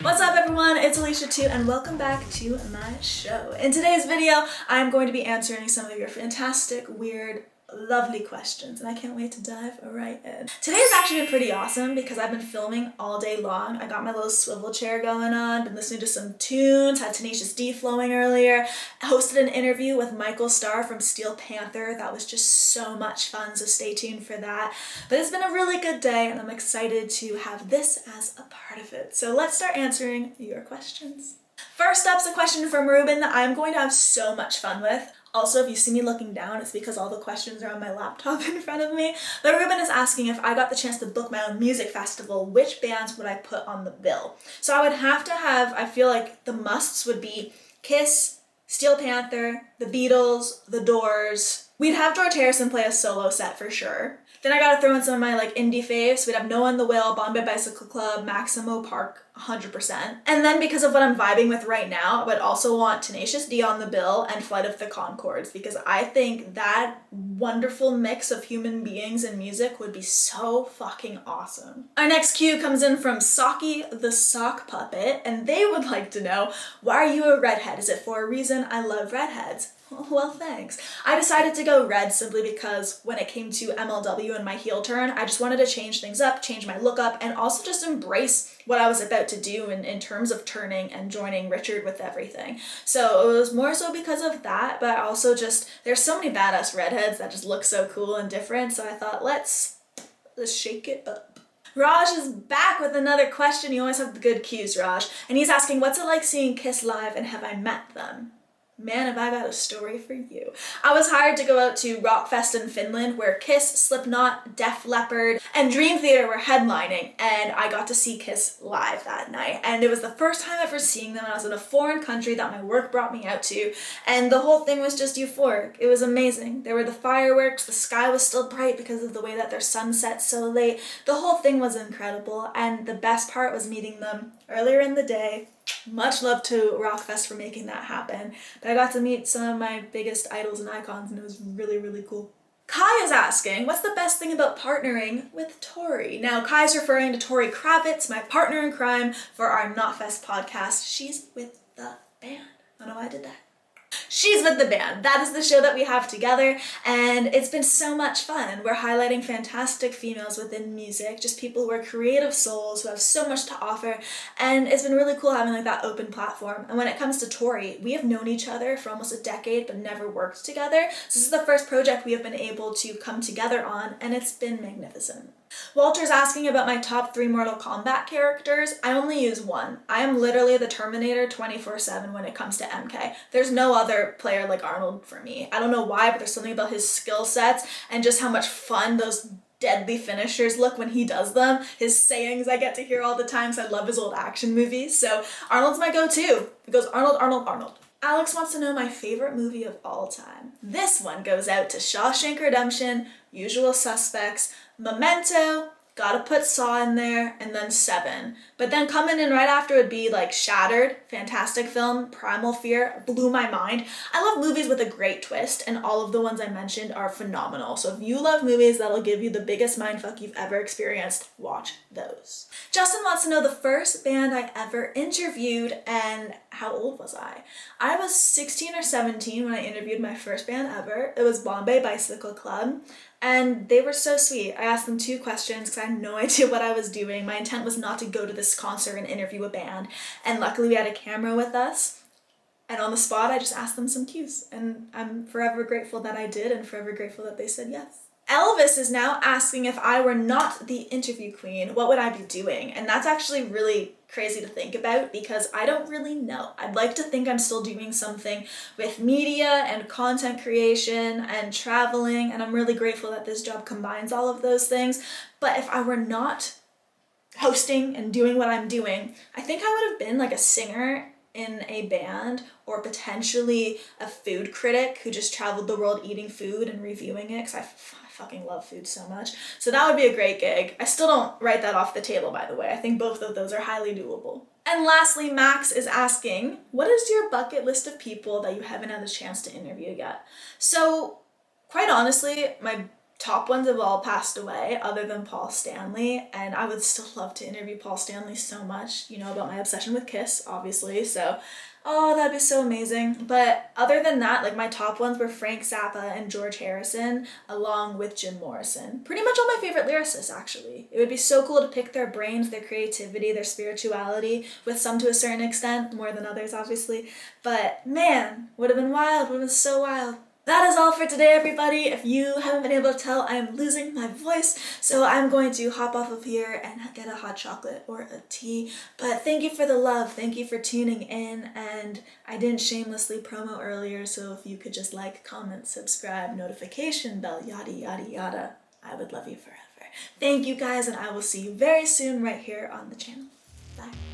What's up everyone, it's Alicia too, and welcome back to my show. In today's video, I'm going to be answering some of your fantastic, weird, lovely questions, and I can't wait to dive right in. Today's actually been pretty awesome because I've been filming all day long. I got my little swivel chair going on, been listening to some tunes, had Tenacious D flowing earlier, hosted an interview with Michael Starr from Steel Panther. That was just so much fun, so stay tuned for that. But it's been a really good day and I'm excited to have this as a part of it. So let's start answering your questions. First up's a question from Ruben that I'm going to have so much fun with. Also, if you see me looking down, it's because all the questions are on my laptop in front of me. But Ruben is asking if I got the chance to book my own music festival, which bands would I put on the bill? So I would have to have, I feel like the musts would be Kiss, Steel Panther, The Beatles, The Doors. We'd have George Harrison play a solo set for sure. Then I gotta throw in some of my indie faves. We'd have No on the Will, Bombay Bicycle Club, Maximo Park, 100%. And then because of what I'm vibing with right now, I would also want Tenacious D on the bill and Flight of the Conchords because I think that wonderful mix of human beings and music would be so fucking awesome. Our next cue comes in from Saki the Sock Puppet, and they would like to know, why are you a redhead? Is it for a reason? I love redheads. Well, thanks. I decided to go red simply because when it came to MLW and my heel turn, I just wanted to change things up, change my look up, and also just embrace what I was about to do in terms of turning and joining Richard with everything. So it was more so because of that, but I also just, there's so many badass redheads that just look so cool and different, so I thought, let's shake it up. Raj is back with another question. You always have the good cues, Raj. And he's asking, what's it like seeing Kiss live and have I met them? Man, have I got a story for you. I was hired to go out to Rockfest in Finland where Kiss, Slipknot, Def Leppard, and Dream Theater were headlining, and I got to see Kiss live that night. And it was the first time ever seeing them. I was in a foreign country that my work brought me out to, and the whole thing was just euphoric. It was amazing. There were the fireworks, the sky was still bright because of the way that their sun set so late. The whole thing was incredible, and the best part was meeting them earlier in the day. Much love to Rockfest for making that happen. But I got to meet some of my biggest idols and icons, and it was really, really cool. Kai is asking, what's the best thing about partnering with Tori? Now, Kai's referring to Tori Kravitz, my partner in crime for our Knotfest podcast. She's with the band. I don't know why I did that. She's with the band. That is the show that we have together, and it's been so much fun. We're highlighting fantastic females within music, just people who are creative souls who have so much to offer, and it's been really cool having that open platform. And when it comes to Tori, we have known each other for almost a decade but never worked together. So this is the first project we have been able to come together on, and it's been magnificent. Walter's asking about my top 3 Mortal Kombat characters. I only use one. I am literally the Terminator 24/7 when it comes to MK. There's no other player like Arnold for me. I don't know why, but there's something about his skill sets and just how much fun those deadly finishers look when he does them. His sayings I get to hear all the time, so I love his old action movies. So Arnold's my go-to. It goes Arnold, Arnold, Arnold. Alex wants to know my favorite movie of all time. This one goes out to Shawshank Redemption, Usual Suspects, Memento, gotta put Saw in there, and then Seven. But then coming in right after would be Shattered, fantastic film, Primal Fear, blew my mind. I love movies with a great twist, and all of the ones I mentioned are phenomenal. So if you love movies that'll give you the biggest mindfuck you've ever experienced, watch those. Justin wants to know the first band I ever interviewed and how old was I? I was 16 or 17 when I interviewed my first band ever. It was Bombay Bicycle Club. And they were so sweet. I asked them 2 questions because I had no idea what I was doing. My intent was not to go to this concert and interview a band. And luckily we had a camera with us. And on the spot, I just asked them some cues. And I'm forever grateful that I did and forever grateful that they said yes. Elvis is now asking if I were not the interview queen, what would I be doing? And that's actually really crazy to think about because I don't really know. I'd like to think I'm still doing something with media and content creation and traveling, and I'm really grateful that this job combines all of those things. But if I were not hosting and doing what I'm doing, I think I would have been a singer in a band or potentially a food critic who just traveled the world eating food and reviewing it because I fucking love food so much. So that would be a great gig. I still don't write that off the table, by the way. I think both of those are highly doable. And lastly, Max is asking, what is your bucket list of people that you haven't had a chance to interview yet? So quite honestly, my top ones have all passed away other than Paul Stanley, and I would still love to interview Paul Stanley so much, you know, about my obsession with Kiss, obviously, so oh, that'd be so amazing. But other than that, like my top ones were Frank Zappa and George Harrison, along with Jim Morrison. Pretty much all my favorite lyricists, actually. It would be so cool to pick their brains, their creativity, their spirituality, with some to a certain extent, more than others, obviously. But man, would have been wild, would have been so wild. That is all for today, everybody. If you haven't been able to tell, I am losing my voice, so I'm going to hop off of here and get a hot chocolate or a tea. But thank you for the love, thank you for tuning in, and I didn't shamelessly promo earlier, so if you could just like, comment, subscribe, notification bell, yada yada yada, I would love you forever. Thank you guys, and I will see you very soon right here on the channel. Bye.